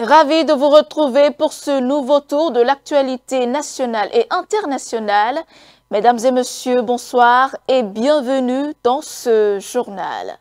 Ravi de vous retrouver pour ce nouveau tour de l'actualité nationale et internationale. Mesdames et messieurs, bonsoir et bienvenue dans ce journal.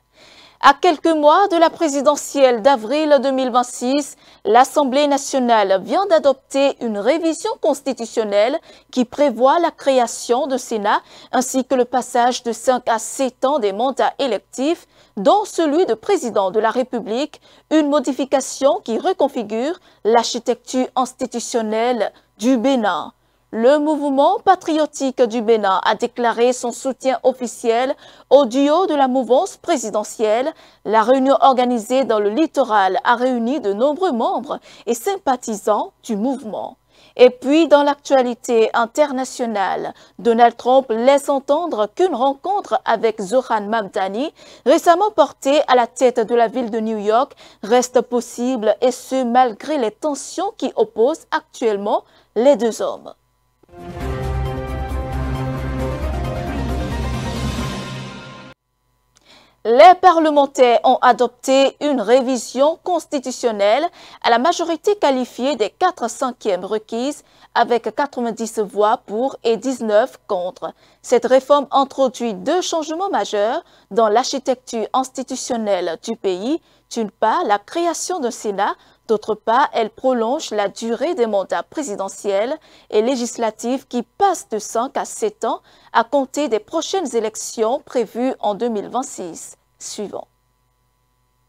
À quelques mois de la présidentielle d'avril 2026, l'Assemblée nationale vient d'adopter une révision constitutionnelle qui prévoit la création de Sénat ainsi que le passage de 5 à 7 ans des mandats électifs, dont celui de président de la République, une modification qui reconfigure l'architecture institutionnelle du Bénin. Le mouvement patriotique du Bénin a déclaré son soutien officiel au duo de la mouvance présidentielle. La réunion organisée dans le littoral a réuni de nombreux membres et sympathisants du mouvement. Et puis, dans l'actualité internationale, Donald Trump laisse entendre qu'une rencontre avec Zoran Mamdani, récemment porté à la tête de la ville de New York, reste possible, et ce malgré les tensions qui opposent actuellement les deux hommes. Les parlementaires ont adopté une révision constitutionnelle à la majorité qualifiée des 4/5 requises avec 90 voix pour et 19 contre. Cette réforme introduit deux changements majeurs dans l'architecture institutionnelle du pays. D'une part, la création d'un Sénat. D'autre part, elle prolonge la durée des mandats présidentiels et législatifs qui passent de 5 à 7 ans à compter des prochaines élections prévues en 2026. Suivant.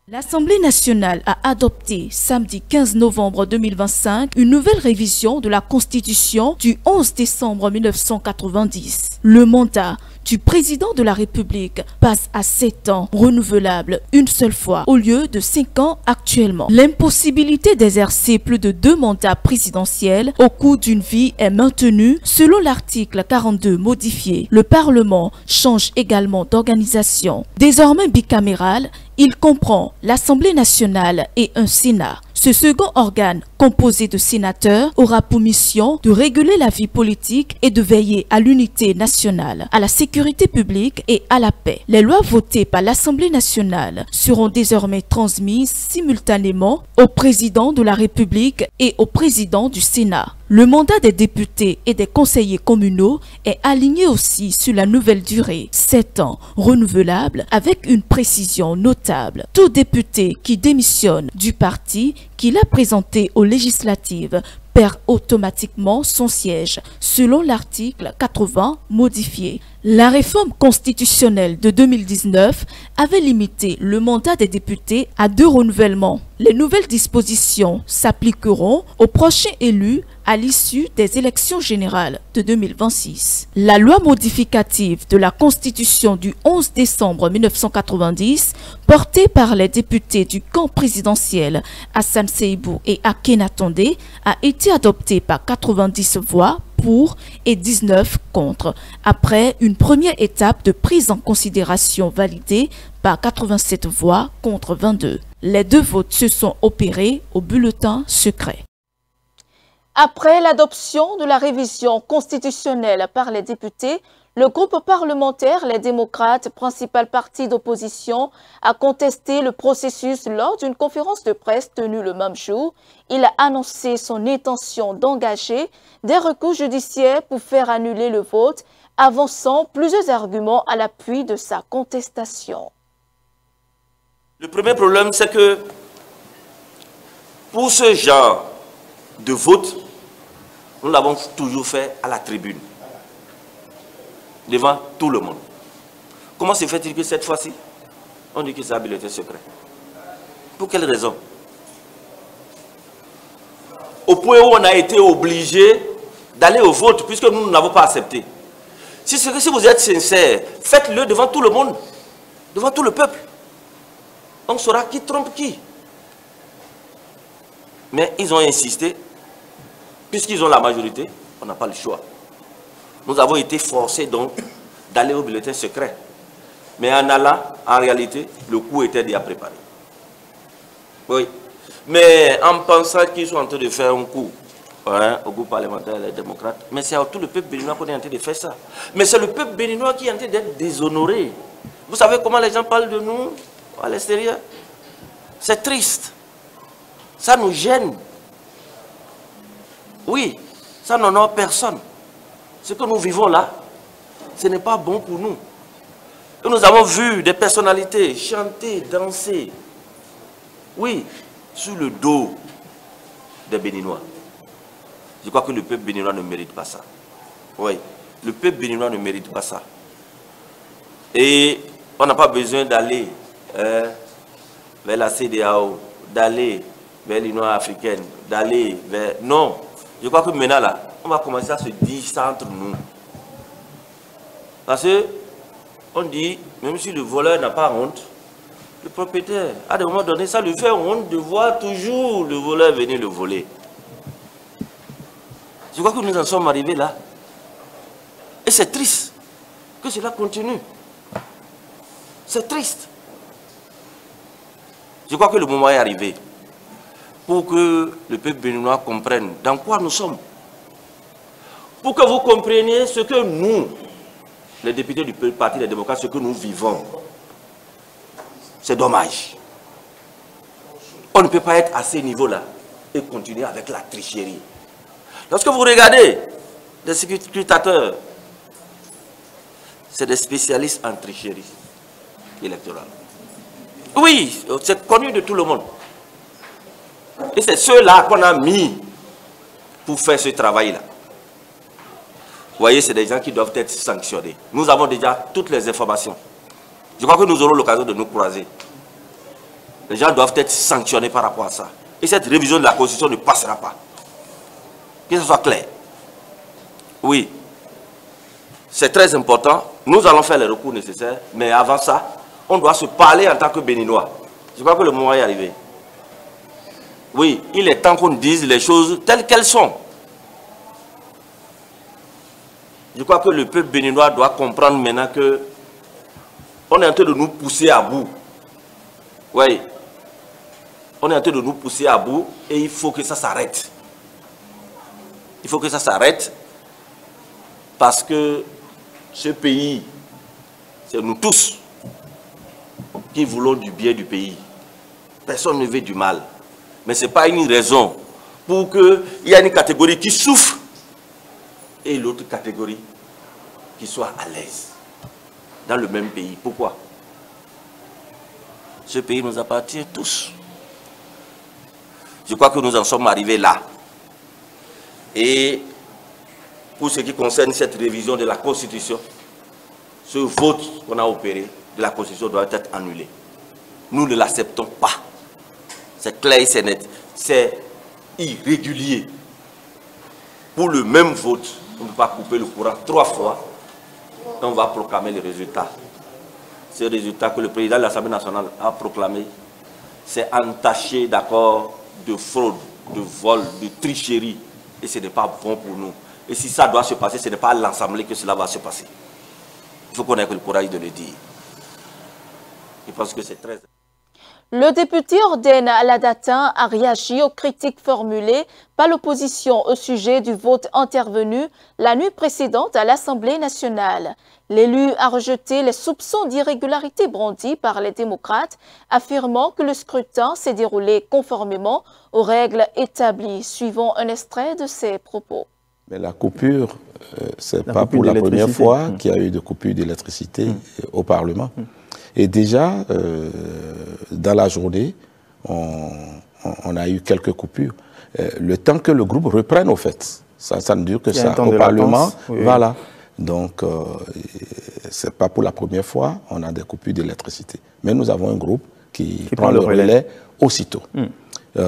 L'Assemblée nationale a adopté samedi 15 novembre 2025 une nouvelle révision de la Constitution du 11 décembre 1990. Le mandat du président de la République passe à 7 ans, renouvelable une seule fois, au lieu de 5 ans actuellement. L'impossibilité d'exercer plus de 2 mandats présidentiels au cours d'une vie est maintenue selon l'article 42 modifié. Le Parlement change également d'organisation. Désormais bicaméral, il comprend l'Assemblée nationale et un Sénat. Ce second organe, composé de sénateurs, aura pour mission de réguler la vie politique et de veiller à l'unité nationale, à la sécurité publique et à la paix. Les lois votées par l'Assemblée nationale seront désormais transmises simultanément au président de la République et au président du Sénat. Le mandat des députés et des conseillers communaux est aligné aussi sur la nouvelle durée, 7 ans, renouvelable avec une précision notable. Tout député qui démissionne du parti qu'il a présenté aux législatives perd automatiquement son siège, selon l'article 80 modifié. La réforme constitutionnelle de 2019 avait limité le mandat des députés à 2 renouvellements. Les nouvelles dispositions s'appliqueront aux prochains élus à l'issue des élections générales de 2026. La loi modificative de la Constitution du 11 décembre 1990, portée par les députés du camp présidentiel Hassan Seibou et Akhenatonde, a été adoptée par 90 voix pour et 19 contre, après une première étape de prise en considération validée par 87 voix contre 22. Les 2 votes se sont opérés au bulletin secret. Après l'adoption de la révision constitutionnelle par les députés, le groupe parlementaire Les Démocrates, principal parti d'opposition, a contesté le processus lors d'une conférence de presse tenue le même jour. Il a annoncé son intention d'engager des recours judiciaires pour faire annuler le vote, avançant plusieurs arguments à l'appui de sa contestation. Le premier problème, c'est que pour ce genre de vote, nous l'avons toujours fait à la tribune, devant tout le monde. Comment se fait-il que cette fois-ci, on dit que c'est un bulletin secret? Pour quelle raison? Au point où on a été obligé d'aller au vote, puisque nous n'avons pas accepté. Si vous êtes sincère, faites-le devant tout le monde, devant tout le peuple. On saura qui trompe qui. Mais ils ont insisté, puisqu'ils ont la majorité, on n'a pas le choix. Nous avons été forcés donc d'aller au bulletin secret. Mais en allant, en réalité, le coup était déjà préparé. Oui. Mais en pensant qu'ils sont en train de faire un coup au groupe parlementaire des démocrates, mais c'est à tout le peuple béninois qu'on est en train de faire ça. Mais c'est le peuple béninois qui est en train d'être déshonoré. Vous savez comment les gens parlent de nous à l'extérieur? C'est triste. Ça nous gêne. Oui, ça n'honore personne. Ce que nous vivons là, ce n'est pas bon pour nous. Et nous avons vu des personnalités chanter, danser, oui, sur le dos des Béninois. Je crois que le peuple béninois ne mérite pas ça. Oui, le peuple béninois ne mérite pas ça. Et on n'a pas besoin d'aller vers la CEDEAO, d'aller vers l'Union africaine, d'aller vers... Non, je crois que maintenant là, on va commencer à se dire ça entre nous. Parce que on dit, même si le voleur n'a pas honte, le propriétaire, à un moment donné, ça lui fait honte de voir toujours le voleur venir le voler. Je crois que nous en sommes arrivés là. Et c'est triste que cela continue. C'est triste. Je crois que le moment est arrivé pour que le peuple béninois comprenne dans quoi nous sommes. Pour que vous compreniez ce que nous, les députés du Parti des démocrates, ce que nous vivons. C'est dommage. On ne peut pas être à ce niveau-là et continuer avec la tricherie. Lorsque vous regardez les scrutateurs, c'est des spécialistes en tricherie électorale. Oui, c'est connu de tout le monde. Et c'est ceux-là qu'on a mis pour faire ce travail-là. Vous voyez, c'est des gens qui doivent être sanctionnés. Nous avons déjà toutes les informations. Je crois que nous aurons l'occasion de nous croiser. Les gens doivent être sanctionnés par rapport à ça. Et cette révision de la Constitution ne passera pas. Que ce soit clair. Oui. C'est très important. Nous allons faire les recours nécessaires. Mais avant ça, on doit se parler en tant que Béninois. Je crois que le moment est arrivé. Oui, il est temps qu'on dise les choses telles qu'elles sont. Je crois que le peuple béninois doit comprendre maintenant que on est en train de nous pousser à bout. Oui. On est en train de nous pousser à bout et il faut que ça s'arrête. Il faut que ça s'arrête parce que ce pays, c'est nous tous qui voulons du bien du pays. Personne ne veut du mal. Mais ce n'est pas une raison pour qu'il y ait une catégorie qui souffre et l'autre catégorie qui soit à l'aise dans le même pays. Pourquoi? Ce pays nous appartient tous. Je crois que nous en sommes arrivés là. Et pour ce qui concerne cette révision de la Constitution, ce vote qu'on a opéré de la Constitution doit être annulé. Nous ne l'acceptons pas. C'est clair, c'est net. C'est irrégulier. Pour le même vote, on ne peut pas couper le courant 3 fois. Et on va proclamer les résultats. Ces résultats que le président de l'Assemblée nationale a proclamés, c'est entaché d'accord de fraude, de vol, de tricherie. Et ce n'est pas bon pour nous. Et si ça doit se passer, ce n'est pas à l'Assemblée que cela va se passer. Il faut qu'on ait le courage de le dire. Je pense que c'est très... Le député Ordenne Aladatin a réagi aux critiques formulées par l'opposition au sujet du vote intervenu la nuit précédente à l'Assemblée nationale. L'élu a rejeté les soupçons d'irrégularité brandis par les démocrates, affirmant que le scrutin s'est déroulé conformément aux règles établies. Suivons un extrait de ses propos. Mais la coupure, ce n'est pas pour la première fois qu'il y a eu de coupure d'électricité au Parlement. Et déjà, dans la journée, on a eu quelques coupures. Le temps que le groupe reprenne, au fait, ça ne dure que ça. Au Parlement, voilà. Donc, ce n'est pas pour la première fois, on a des coupures d'électricité. Mais nous avons un groupe qui prend le relais aussitôt.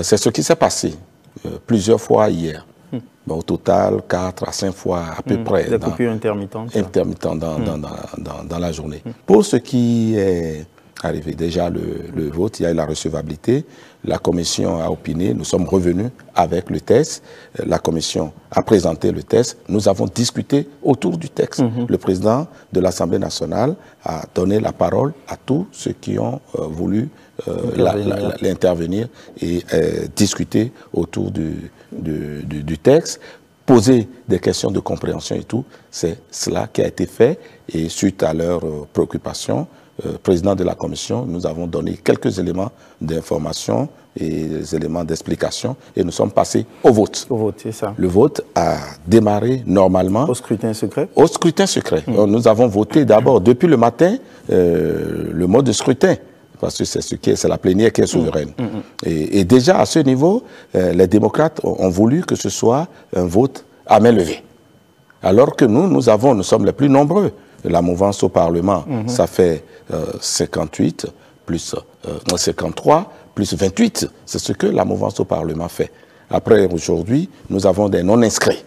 C'est ce qui s'est passé plusieurs fois hier. Bon, au total, 4 à 5 fois à peu près. Des coupures intermittentes. Intermittentes dans la journée. Pour ce qui est arrivé, déjà le vote, il y a eu la recevabilité. La commission a opiné, nous sommes revenus avec le texte. La commission a présenté le texte. Nous avons discuté autour du texte. Le président de l'Assemblée nationale a donné la parole à tous ceux qui ont voulu l'intervenir et discuter autour du texte, poser des questions de compréhension et tout. C'est cela qui a été fait et suite à leurs préoccupations, président de la commission, nous avons donné quelques éléments d'information et les éléments d'explication et nous sommes passés au vote. Au vote, c'est ça. Le vote a démarré normalement. Au scrutin secret? Au scrutin secret. Nous avons voté d'abord, depuis le matin, le mode de scrutin, parce que c'est la plénière qui est souveraine. Et déjà, à ce niveau, les démocrates ont voulu que ce soit un vote à main levée. Alors que nous sommes les plus nombreux. La mouvance au Parlement, ça fait 58 plus 53 plus 28. C'est ce que la mouvance au Parlement fait. Après, aujourd'hui, nous avons des non-inscrits.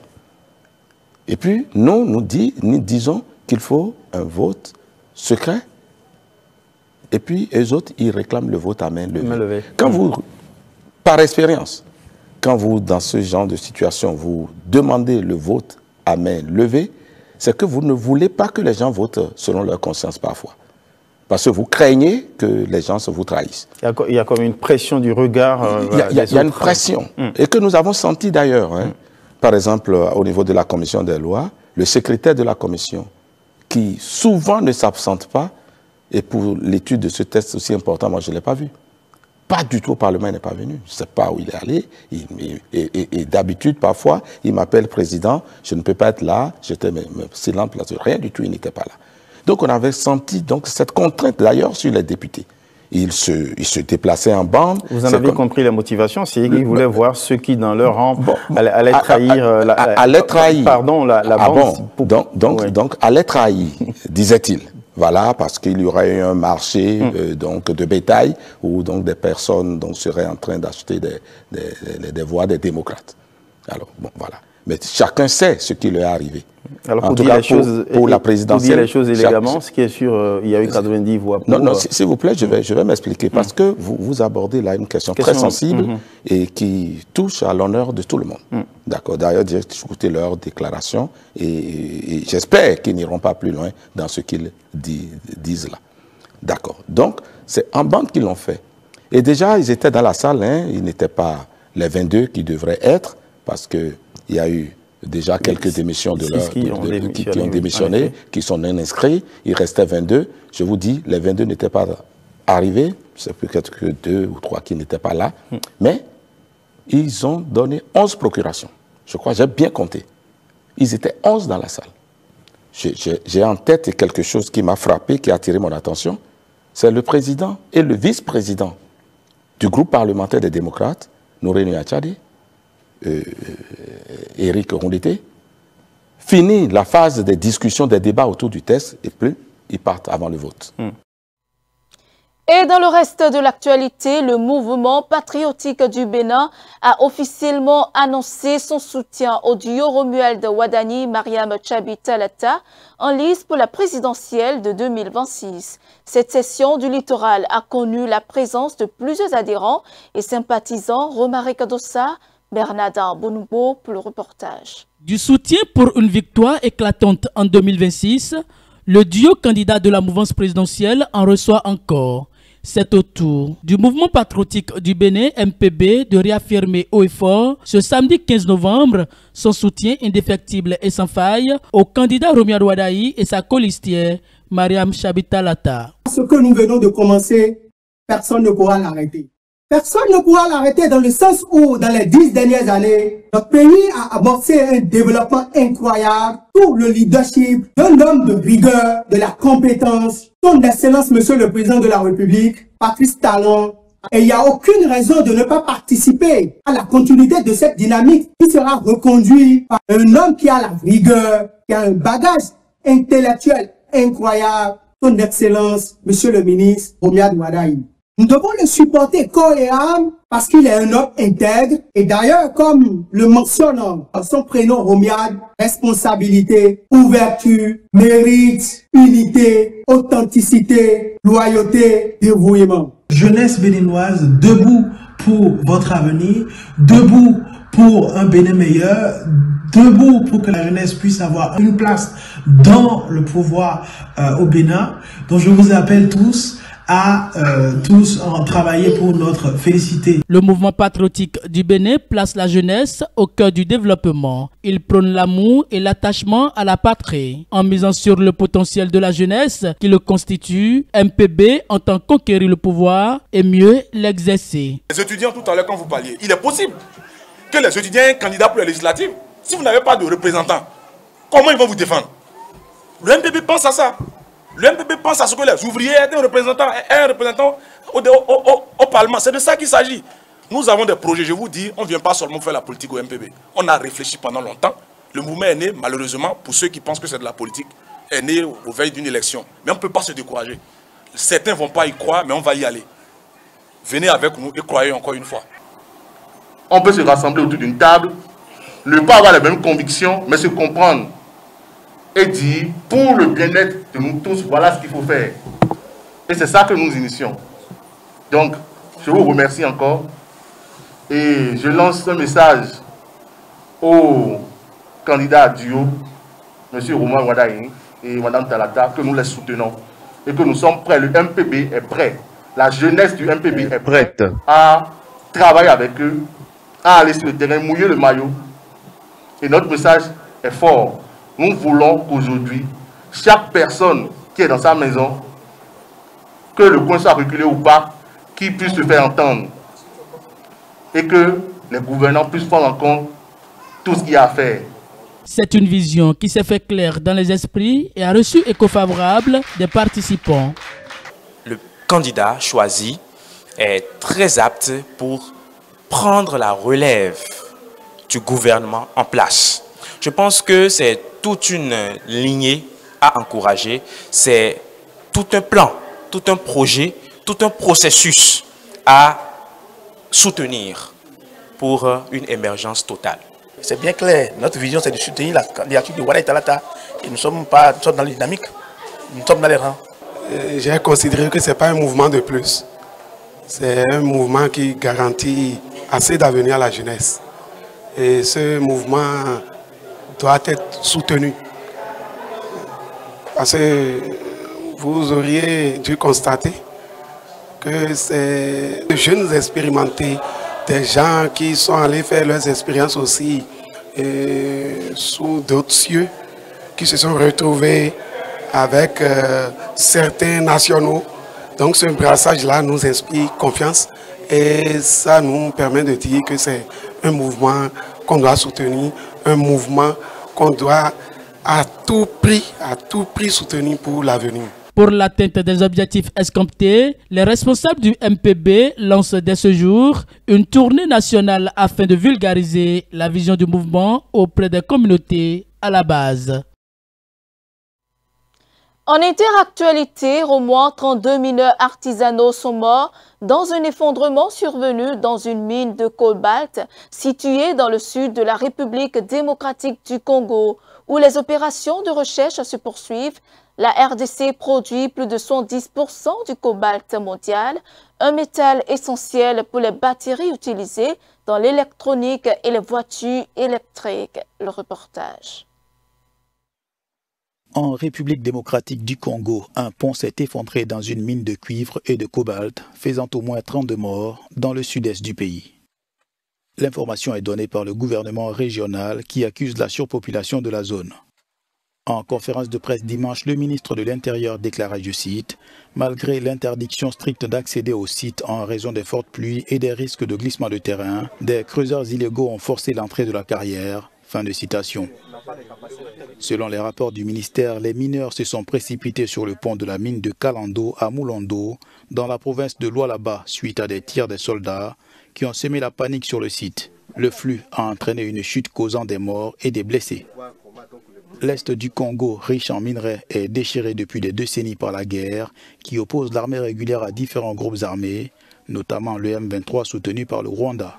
Et puis, nous disons qu'il faut un vote secret. Et puis, eux autres, ils réclament le vote à main levée. Quand vous, par expérience, quand vous, dans ce genre de situation, vous demandez le vote à main levée, c'est que vous ne voulez pas que les gens votent selon leur conscience parfois. Parce que vous craignez que les gens vous trahissent. Il y a comme une pression du regard. Il y a une pression. Et que nous avons senti d'ailleurs. Par exemple, au niveau de la commission des lois, le secrétaire de la commission, qui souvent ne s'absente pas, et pour l'étude de ce texte aussi important, moi je ne l'ai pas vu. Pas du tout au Parlement, il n'est pas venu. Je ne sais pas où il est allé. Et d'habitude, parfois, il m'appelle président, je ne peux pas être là, j'étais silent, rien du tout, il n'était pas là. Donc on avait senti donc, cette contrainte d'ailleurs sur les députés. Ils se déplaçaient en bande. Vous en avez compris la motivation, c'est qu'ils voulaient voir ceux qui, dans leur rang, allaient trahir la bande. Donc, allaient trahir, disait-il. Voilà, parce qu'il y aurait eu un marché donc, de bétail où donc, des personnes donc, seraient en train d'acheter des voix des démocrates. Alors, bon, voilà. Mais chacun sait ce qui lui est arrivé. Alors, pour dire la présidentielle, pour dire les choses élégamment, ce qui est sûr, il y a eu 90 voix pour... Non, s'il vous plaît, je vais m'expliquer. Parce que vous abordez là une question très sensible et qui touche à l'honneur de tout le monde. D'accord. D'ailleurs, j'ai écouté leurs déclarations et j'espère qu'ils n'iront pas plus loin dans ce qu'ils disent là. D'accord. Donc, c'est en bande qu'ils l'ont fait. Et déjà, ils étaient dans la salle, ils n'étaient pas les 22 qui devraient être, parce qu'il y a eu déjà quelques démissions qui ont démissionné, qui sont non inscrits. Il restait 22. Je vous dis, les 22 n'étaient pas arrivés. C'est peut-être que 2 ou 3 qui n'étaient pas là. Mais ils ont donné 11 procurations. Je crois, j'ai bien compté. Ils étaient 11 dans la salle. J'ai en tête quelque chose qui m'a frappé, qui a attiré mon attention. C'est le président et le vice-président du groupe parlementaire des démocrates, Nouréni Achade, Éric Rondeté, finit la phase des discussions, des débats autour du texte et puis ils partent avant le vote. Et dans le reste de l'actualité, le mouvement patriotique du Bénin a officiellement annoncé son soutien au duo Romuald Wadani Mariam Tchabi Talata en lice pour la présidentielle de 2026. Cette session du littoral a connu la présence de plusieurs adhérents et sympathisants. Romare Kadossa, Bernardin Bonoubo pour le reportage. Du soutien pour une victoire éclatante en 2026, le duo candidat de la mouvance présidentielle en reçoit encore. C'est au tour du mouvement patriotique du Bénin, MPB, de réaffirmer haut et fort ce samedi 15 novembre son soutien indéfectible et sans faille au candidat Romuald Wadani et sa colistière Mariam Tchabi Talata. Ce que nous venons de commencer, personne ne pourra l'arrêter. Personne ne pourra l'arrêter dans le sens où, dans les 10 dernières années, notre pays a amorcé un développement incroyable pour le leadership d'un homme de rigueur, de la compétence, son excellence, monsieur le président de la République, Patrice Talon. Et il n'y a aucune raison de ne pas participer à la continuité de cette dynamique qui sera reconduite par un homme qui a la rigueur, qui a un bagage intellectuel incroyable, son excellence, monsieur le ministre Romuald Wadani. Nous devons le supporter corps et âme parce qu'il est un homme intègre. Et d'ailleurs, comme le mentionne son prénom Romuald, responsabilité, ouverture, mérite, unité, authenticité, loyauté, dévouement. Jeunesse béninoise, debout pour votre avenir, debout pour un Bénin meilleur, debout pour que la jeunesse puisse avoir une place dans le pouvoir au Bénin. Donc je vous appelle tous à tous travailler pour notre félicité. Le mouvement patriotique du Bénin place la jeunesse au cœur du développement. Il prône l'amour et l'attachement à la patrie. En misant sur le potentiel de la jeunesse qui le constitue, MPB entend conquérir le pouvoir et mieux l'exercer. Les étudiants, tout à l'heure quand vous parliez, il est possible que les étudiants aient un candidat pour les législatives. Si vous n'avez pas de représentants, comment ils vont vous défendre? Le MPB pense à ça. Le MPB pense à ce que les ouvriers aient un représentant au Parlement. C'est de ça qu'il s'agit. Nous avons des projets, je vous dis, on ne vient pas seulement faire la politique au MPB. On a réfléchi pendant longtemps. Le mouvement est né, malheureusement, pour ceux qui pensent que c'est de la politique, est né au veille d'une élection. Mais on ne peut pas se décourager. Certains ne vont pas y croire, mais on va y aller. Venez avec nous et croyez encore une fois. On peut se rassembler autour d'une table, ne pas avoir les mêmes convictions, mais se comprendre. Et dire, pour le bien-être de nous tous, voilà ce qu'il faut faire. Et c'est ça que nous initions. Donc, je vous remercie encore. Et je lance un message aux candidats duo, M. Romain Wadaï et Mme Talata, que nous les soutenons. Et que nous sommes prêts. Le MPB est prêt. La jeunesse du MPB est prête à travailler avec eux, à aller sur le terrain, mouiller le maillot. Et notre message est fort. Nous voulons qu'aujourd'hui, chaque personne qui est dans sa maison, que le coin soit reculé ou pas, qu'il puisse se faire entendre. Et que les gouvernants puissent prendre en compte tout ce qu'il y a à faire. C'est une vision qui s'est fait claire dans les esprits et a reçu écho favorable des participants. Le candidat choisi est très apte pour prendre la relève du gouvernement en place. Je pense que c'est toute une lignée à encourager, c'est tout un plan, tout un projet, tout un processus à soutenir pour une émergence totale. C'est bien clair, notre vision c'est de soutenir la candidature de Wadaï Talata et nous sommes dans la dynamique, nous sommes dans les rangs. J'ai considéré que ce n'est pas un mouvement de plus, c'est un mouvement qui garantit assez d'avenir à la jeunesse. Et ce mouvement doit être soutenu. Parce que vous auriez dû constater que c'est des jeunes expérimentés, des gens qui sont allés faire leurs expériences aussi sous d'autres cieux, qui se sont retrouvés avec certains nationaux. Donc ce brassage-là nous inspire confiance et ça nous permet de dire que c'est un mouvement qu'on doit soutenir, un mouvement qu'on doit à tout prix soutenir pour l'avenir. Pour l'atteinte des objectifs escomptés, les responsables du MPB lancent dès ce jour une tournée nationale afin de vulgariser la vision du mouvement auprès des communautés à la base. En interactualité, au moins 32 mineurs artisanaux sont morts dans un effondrement survenu dans une mine de cobalt située dans le sud de la République démocratique du Congo, où les opérations de recherche se poursuivent. La RDC produit plus de 110% du cobalt mondial, un métal essentiel pour les batteries utilisées dans l'électronique et les voitures électriques. Le reportage. En République démocratique du Congo, un pont s'est effondré dans une mine de cuivre et de cobalt, faisant au moins 32 morts dans le sud-est du pays. L'information est donnée par le gouvernement régional qui accuse la surpopulation de la zone. En conférence de presse dimanche, le ministre de l'Intérieur déclara, je cite, « Malgré l'interdiction stricte d'accéder au site en raison des fortes pluies et des risques de glissement de terrain, des creuseurs illégaux ont forcé l'entrée de la carrière. » Fin de citation. Selon les rapports du ministère, les mineurs se sont précipités sur le pont de la mine de Kalando à Moulondo, dans la province de Lualaba, suite à des tirs des soldats qui ont semé la panique sur le site. Le flux a entraîné une chute causant des morts et des blessés. L'Est du Congo, riche en minerais, est déchiré depuis des décennies par la guerre qui oppose l'armée régulière à différents groupes armés, notamment le M23 soutenu par le Rwanda.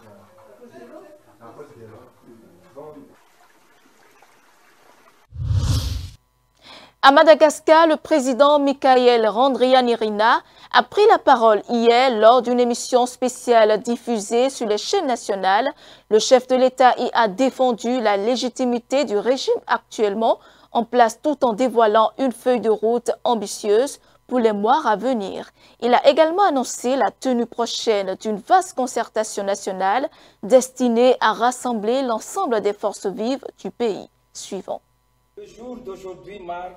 À Madagascar, le président Michael Randrianirina a pris la parole hier lors d'une émission spéciale diffusée sur les chaînes nationales. Le chef de l'État y a défendu la légitimité du régime actuellement en place tout en dévoilant une feuille de route ambitieuse pour les mois à venir. Il a également annoncé la tenue prochaine d'une vaste concertation nationale destinée à rassembler l'ensemble des forces vives du pays. Suivant.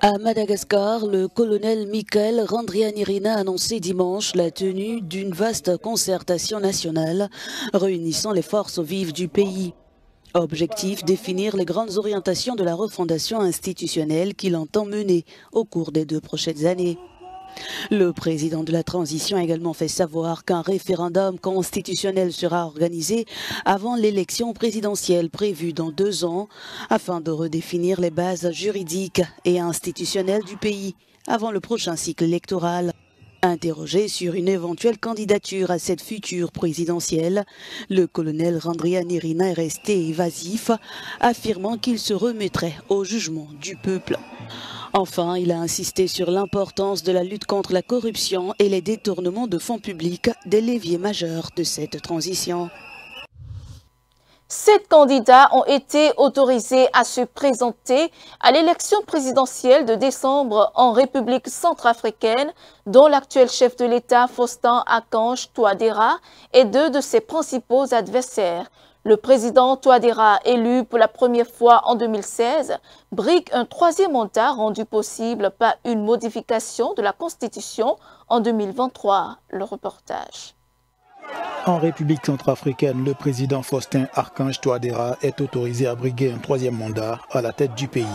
À Madagascar, le colonel Michael Randrianirina a annoncé dimanche la tenue d'une vaste concertation nationale réunissant les forces vives du pays. Objectif, définir les grandes orientations de la refondation institutionnelle qu'il entend mener au cours des 2 prochaines années. Le président de la transition a également fait savoir qu'un référendum constitutionnel sera organisé avant l'élection présidentielle prévue dans 2 ans afin de redéfinir les bases juridiques et institutionnelles du pays avant le prochain cycle électoral. Interrogé sur une éventuelle candidature à cette future présidentielle, le colonel Randrianirina est resté évasif, affirmant qu'il se remettrait au jugement du peuple. Enfin, il a insisté sur l'importance de la lutte contre la corruption et les détournements de fonds publics, des leviers majeurs de cette transition. 7 candidats ont été autorisés à se présenter à l'élection présidentielle de décembre en République centrafricaine, dont l'actuel chef de l'État Faustin Archange Touadéra et 2 de ses principaux adversaires. Le président Touadéra, élu pour la première fois en 2016, brigue un 3e mandat rendu possible par une modification de la Constitution en 2023. Le reportage. En République centrafricaine, le président Faustin Archange Touadéra est autorisé à briguer un 3e mandat à la tête du pays.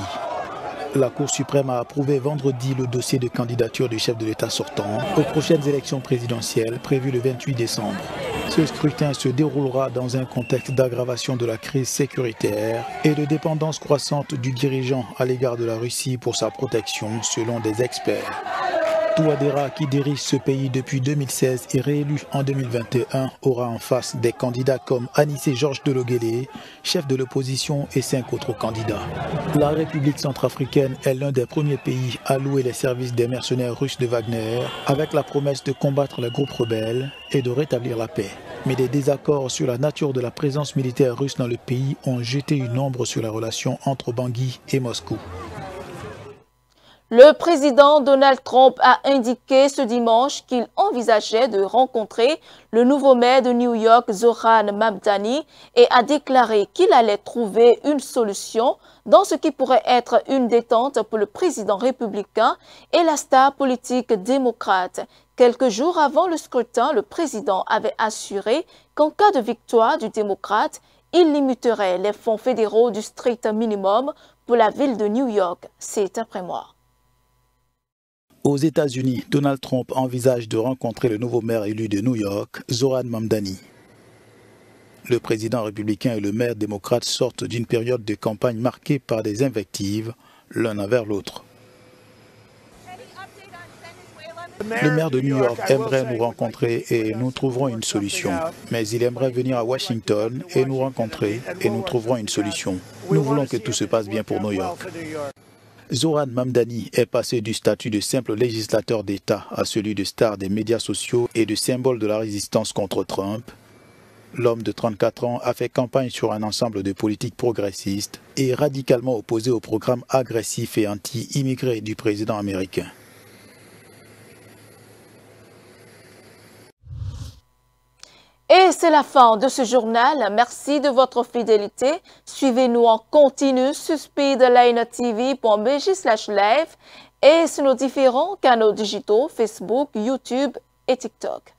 La Cour suprême a approuvé vendredi le dossier de candidature du chef de l'État sortant aux prochaines élections présidentielles prévues le 28 décembre. Ce scrutin se déroulera dans un contexte d'aggravation de la crise sécuritaire et de dépendance croissante du dirigeant à l'égard de la Russie pour sa protection, selon des experts. Touadéra, qui dirige ce pays depuis 2016 et réélu en 2021, aura en face des candidats comme Anissé Georges Delogélé, chef de l'opposition, et 5 autres candidats. La République centrafricaine est l'un des premiers pays à louer les services des mercenaires russes de Wagner, avec la promesse de combattre les groupes rebelles et de rétablir la paix. Mais des désaccords sur la nature de la présence militaire russe dans le pays ont jeté une ombre sur la relation entre Bangui et Moscou. Le président Donald Trump a indiqué ce dimanche qu'il envisageait de rencontrer le nouveau maire de New York, Zoran Mamdani, et a déclaré qu'il allait trouver une solution dans ce qui pourrait être une détente pour le président républicain et la star politique démocrate. Quelques jours avant le scrutin, le président avait assuré qu'en cas de victoire du démocrate, il limiterait les fonds fédéraux du strict minimum pour la ville de New York. C'est après moi. Aux États-Unis, Donald Trump envisage de rencontrer le nouveau maire élu de New York, Zoran Mamdani. Le président républicain et le maire démocrate sortent d'une période de campagne marquée par des invectives, l'un envers l'autre. Le maire de New York aimerait nous rencontrer et nous trouverons une solution. Mais il aimerait venir à Washington et nous rencontrer et nous trouverons une solution. Nous voulons que tout se passe bien pour New York. Zoran Mamdani est passé du statut de simple législateur d'État à celui de star des médias sociaux et de symbole de la résistance contre Trump. L'homme de 34 ans a fait campagne sur un ensemble de politiques progressistes et radicalement opposé au programme agressif et anti-immigré du président américain. Et c'est la fin de ce journal. Merci de votre fidélité. Suivez-nous en continu sur speedline.tv.bj/live et sur nos différents canaux digitaux Facebook, YouTube et TikTok.